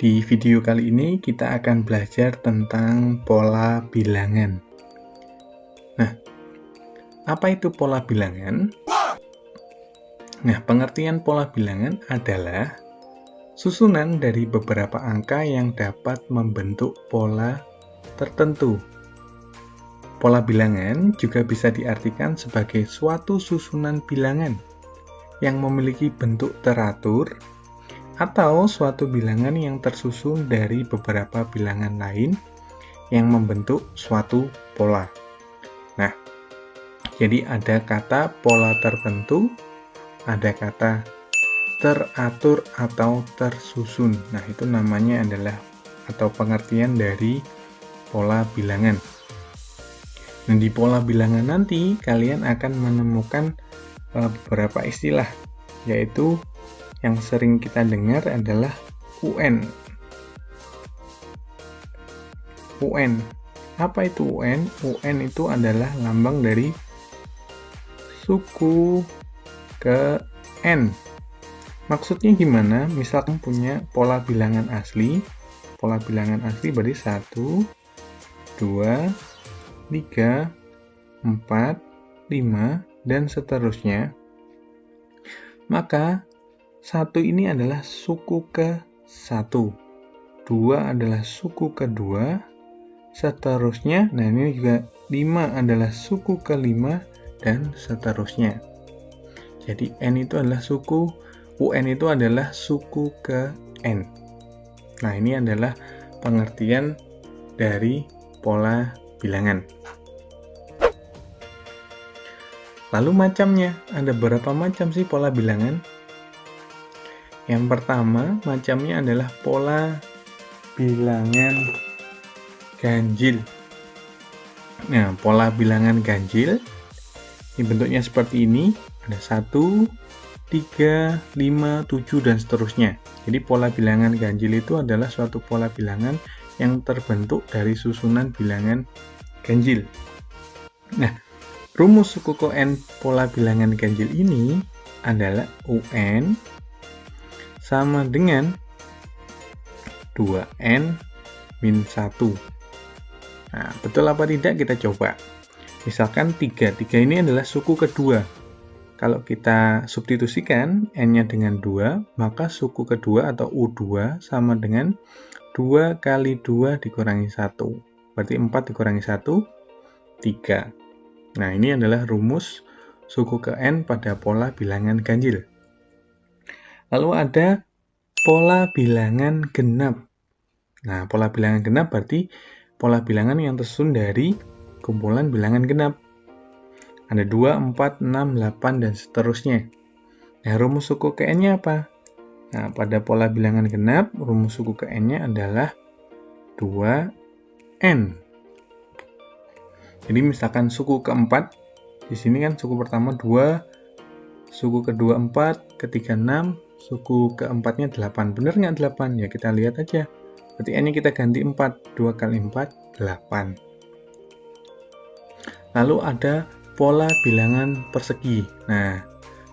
Di video kali ini kita akan belajar tentang pola bilangan. Nah, apa itu pola bilangan? Nah, pengertian pola bilangan adalah susunan dari beberapa angka yang dapat membentuk pola tertentu. Pola bilangan juga bisa diartikan sebagai suatu susunan bilangan yang memiliki bentuk teratur atau suatu bilangan yang tersusun dari beberapa bilangan lain yang membentuk suatu pola. Nah, jadi ada kata pola tertentu, ada kata teratur atau tersusun. Nah, itu namanya adalah atau pengertian dari pola bilangan. Nah, di pola bilangan nanti kalian akan menemukan beberapa istilah, yaitu yang sering kita dengar adalah UN. UN. Apa itu UN? UN itu adalah lambang dari suku ke N. Maksudnya gimana? Misalkan punya pola bilangan asli. Pola bilangan asli berarti 1, 2, 3, 4, 5, dan seterusnya. Maka 1 ini adalah suku ke-1, 2 adalah suku ke-2, seterusnya. Nah, ini juga 5 adalah suku ke-5, dan seterusnya. Jadi N itu adalah suku, UN itu adalah suku ke-N. Nah, ini adalah pengertian dari pola bilangan. Lalu macamnya, ada berapa macam sih pola bilangan? Yang pertama, macamnya adalah pola bilangan ganjil. Nah, pola bilangan ganjil, ini bentuknya seperti ini, ada 1, 3, 5, 7, dan seterusnya. Jadi pola bilangan ganjil itu adalah suatu pola bilangan yang terbentuk dari susunan bilangan ganjil. Nah, rumus suku ke N pola bilangan ganjil ini adalah UN sama dengan 2N min 1. Nah, betul apa tidak kita coba. Misalkan 3 ini adalah suku kedua. Kalau kita substitusikan N-nya dengan 2, maka suku kedua atau U2 sama dengan 2 kali 2 dikurangi 1. Berarti 4 dikurangi 1, 3. Nah, ini adalah rumus suku ke N pada pola bilangan ganjil. Lalu ada pola bilangan genap. Nah, pola bilangan genap berarti pola bilangan yang tersusun dari kumpulan bilangan genap. Ada 2, 4, 6, 8, dan seterusnya. Nah, rumus suku ke N-nya apa? Nah, pada pola bilangan genap, rumus suku ke N-nya adalah 2N. Jadi misalkan suku keempat, di sini kan suku pertama 2, suku kedua 4, ketiga 6, suku keempatnya 8. Benar nggak 8? Ya kita lihat aja. Berarti N-nya kita ganti 4. 2 kali 4, 8. Lalu ada pola bilangan persegi. Nah,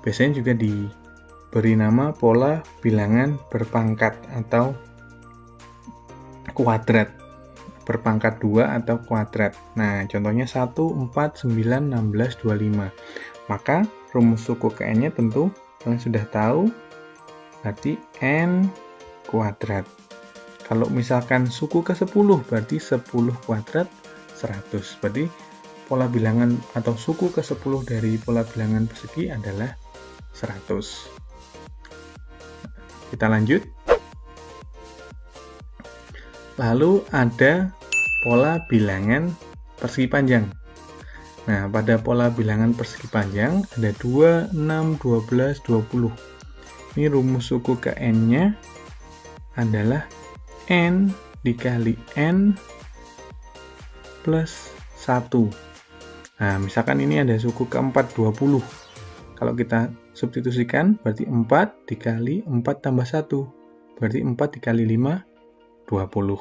biasanya juga diberi nama pola bilangan berpangkat atau kuadrat. Berpangkat 2 atau kuadrat. Nah, contohnya 1, 4, 9, 16, 25. Maka rumus suku ke N-nya tentu kalian sudah tahu, berarti N kuadrat. Kalau misalkan suku ke 10, berarti 10 kuadrat 100. Berarti pola bilangan atau suku ke 10 dari pola bilangan persegi adalah 100. Kita lanjut. Lalu ada pola bilangan persegi panjang. Nah, pada pola bilangan persegi panjang ada 2, 6, 12, 20. Ini rumus suku ke N-nya adalah N dikali N plus 1. Nah, misalkan ini ada suku keempat 20. Kalau kita substitusikan, berarti 4 dikali 4 tambah 1. Berarti 4 dikali 5, 20.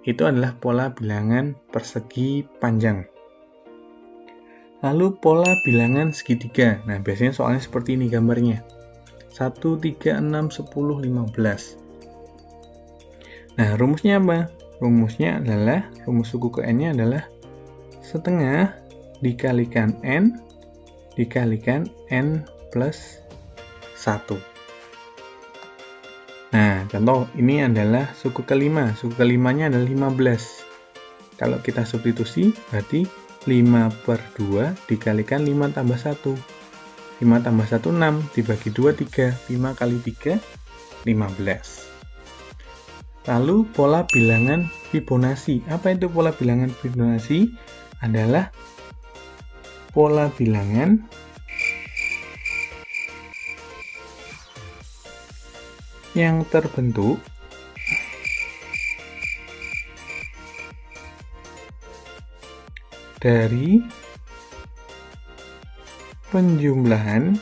Itu adalah pola bilangan persegi panjang. Lalu pola bilangan segitiga. Nah, biasanya soalnya seperti ini gambarnya. 1, 3, 6, 10, 15. Nah, rumusnya apa? Rumusnya adalah, rumus suku ke N-nya adalah setengah dikalikan N dikalikan N plus 1. Nah, contoh ini adalah suku kelima. Suku kelimanya adalah 15. Kalau kita substitusi, berarti 5 per 2 dikalikan 5 tambah 1. 5 tambah 1, 6. Dibagi 2, 3. 5 kali 3, 15. Lalu pola bilangan Fibonacci. Apa itu pola bilangan Fibonacci? Adalah pola bilangan yang terbentuk dari penjumlahan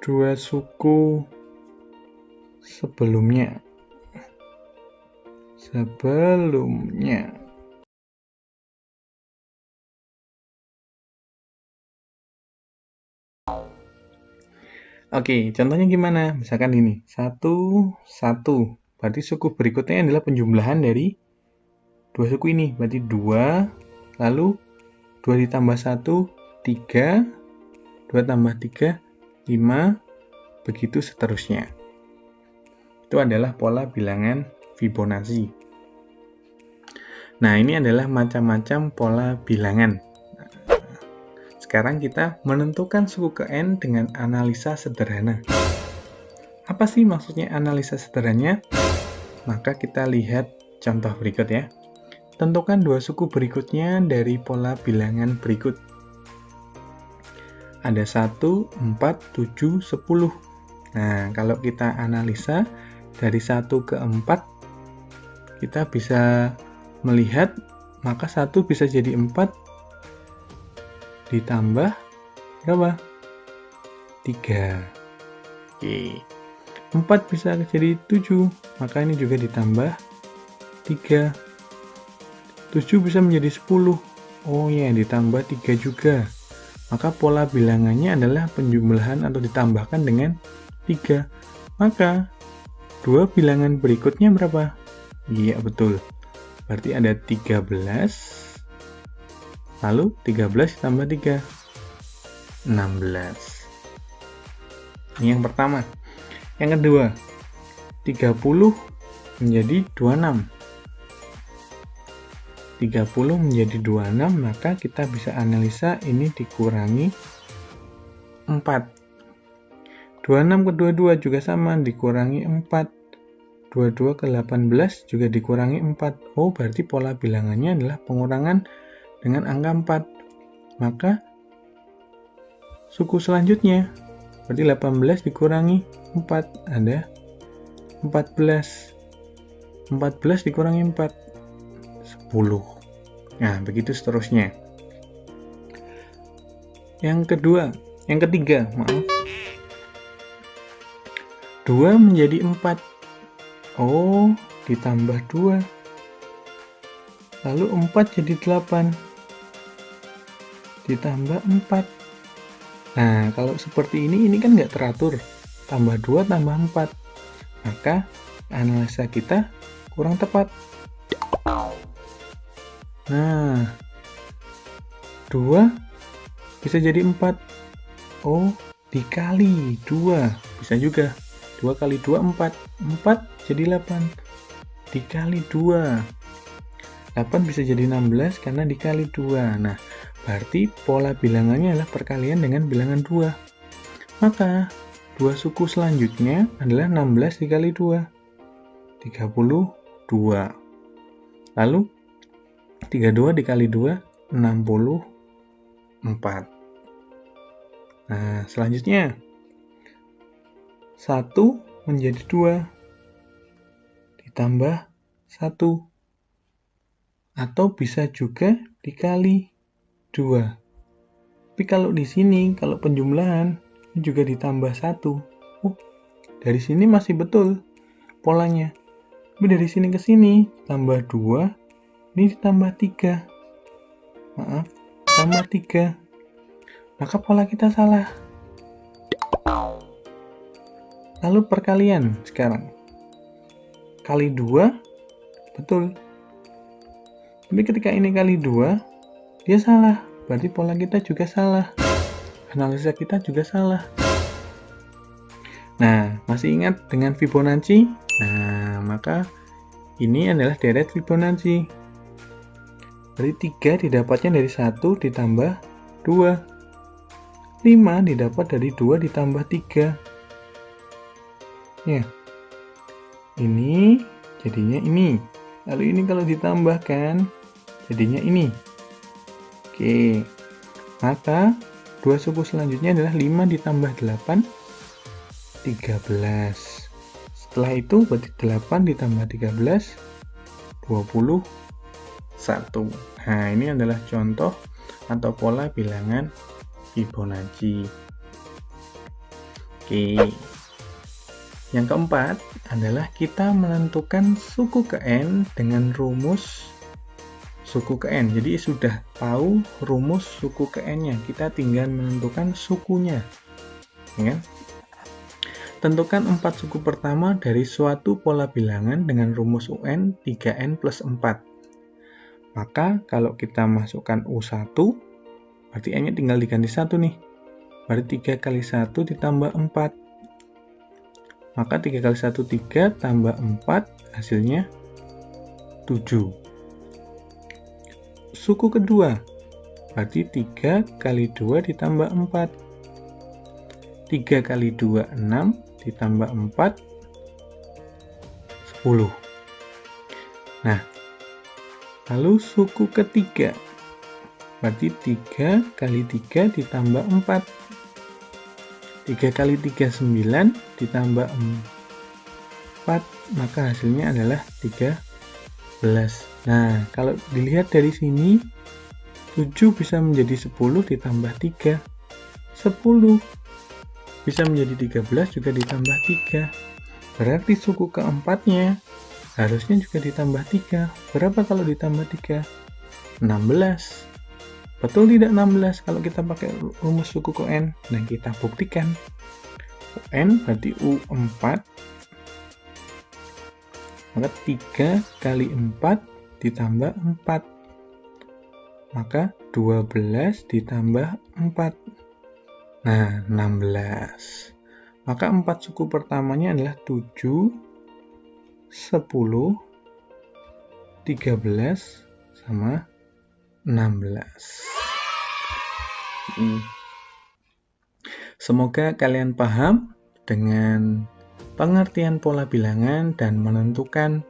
dua suku sebelumnya. Oke, contohnya gimana? Misalkan ini, 1, 1. Berarti suku berikutnya adalah penjumlahan dari dua suku ini. Berarti 2, lalu 2 ditambah 1, 3, 2 tambah 3, 5, begitu seterusnya. Itu adalah pola bilangan Fibonacci. Nah, ini adalah macam-macam pola bilangan. Sekarang kita menentukan suku ke N dengan analisa sederhana. Apa sih maksudnya analisa sederhana? Maka kita lihat contoh berikut ya. Tentukan dua suku berikutnya dari pola bilangan berikut. Ada 1, 4, 7, 10. Nah, kalau kita analisa dari 1 ke 4, kita bisa melihat maka 1 bisa jadi 4 ditambah berapa? 3. Oke. 4 bisa jadi 7, maka ini juga ditambah 3. 7 bisa menjadi 10. Oh ya, ditambah 3 juga. Maka pola bilangannya adalah penjumlahan atau ditambahkan dengan 3. Maka dua bilangan berikutnya berapa? Iya, betul. Berarti ada 13. Lalu 13 tambah 3, 16. Ini yang pertama. Yang kedua, 30 menjadi 26. 30 menjadi 26, maka kita bisa analisa ini dikurangi 4. 26 ke 22 juga sama, dikurangi 4. 22 ke 18 juga dikurangi 4. Oh, berarti pola bilangannya adalah pengurangan dengan angka 4. Maka suku selanjutnya berarti 18 dikurangi 4 ada 14. 14 dikurangi 4, 10. Nah, begitu seterusnya. Yang ketiga, 2 menjadi 4. Oh, ditambah 2. Lalu 4 jadi 8. Ditambah 4. Nah, kalau seperti ini kan nggak teratur. Tambah 2 tambah 4. Maka analisa kita kurang tepat. Nah, 2 bisa jadi 4. Oh, dikali 2. Bisa juga. 2 kali 2, 4. 4 jadi 8. Dikali 2. 8 bisa jadi 16 karena dikali 2. Nah, berarti pola bilangannya adalah perkalian dengan bilangan 2. Maka, dua suku selanjutnya adalah 16 dikali 2. 32. Lalu, 32 dikali 2, 64. Nah, selanjutnya, 1 menjadi 2. Ditambah 1. Atau bisa juga dikali 2. Tapi kalau di sini, kalau penjumlahan, ini juga ditambah 1. Dari sini masih betul polanya. Tapi dari sini ke sini, tambah 2, ini ditambah 3. Maaf, tambah 3. Maka pola kita salah. Lalu perkalian sekarang. Kali 2, betul. Tapi ketika ini kali 2, dia salah. Berarti pola kita juga salah. Analisa kita juga salah. Nah, masih ingat dengan Fibonacci? Nah, maka ini adalah deret Fibonacci. Berarti 3 didapatnya dari 1 ditambah 2. 5 didapat dari 2 ditambah 3. Ya. Ini jadinya ini. Lalu ini kalau ditambahkan jadinya ini. Oke. Maka 2 suku selanjutnya adalah 5 ditambah 8, 13. Setelah itu berarti 8 ditambah 13, 21. Nah, ini adalah contoh atau pola bilangan Fibonacci. Oke. Yang keempat adalah kita menentukan suku ke N dengan rumus suku ke N. Jadi sudah tahu rumus suku ke N-nya, kita tinggal menentukan sukunya. Ya. Tentukan 4 suku pertama dari suatu pola bilangan dengan rumus UN 3N plus 4. Maka kalau kita masukkan U1, berarti N-nya tinggal diganti 1 nih. Berarti 3 kali 1 ditambah 4. Maka 3 kali 1, 3, tambah 4, hasilnya 7. Suku kedua, berarti 3 kali 2 ditambah 4. 3 kali 2, 6, ditambah 4, 10. Nah, lalu suku ketiga, berarti 3 kali 3 ditambah 4. 3 kali 3, 9, ditambah 4, maka hasilnya adalah 13. Nah, kalau dilihat dari sini, 7 bisa menjadi 10 ditambah 3. 10 bisa menjadi 13 juga ditambah 3. Berarti suku keempatnya harusnya juga ditambah 3. Berapa kalau ditambah 3? 16. Betul tidak 16 kalau kita pakai rumus suku ke N? Nah, kita buktikan. UN berarti U4. Maka 3 kali 4 ditambah 4. Maka 12 ditambah 4. Nah, 16. Maka 4 suku pertamanya adalah 7, 10, 13, sama 16. Semoga kalian paham dengan pengertian pola bilangan dan menentukan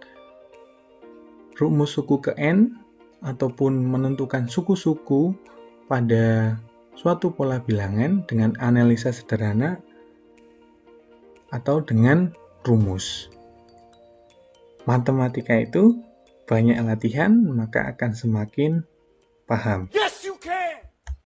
rumus suku ke N ataupun menentukan suku-suku pada suatu pola bilangan dengan analisa sederhana atau dengan rumus. Matematika itu banyak latihan, maka akan semakin paham.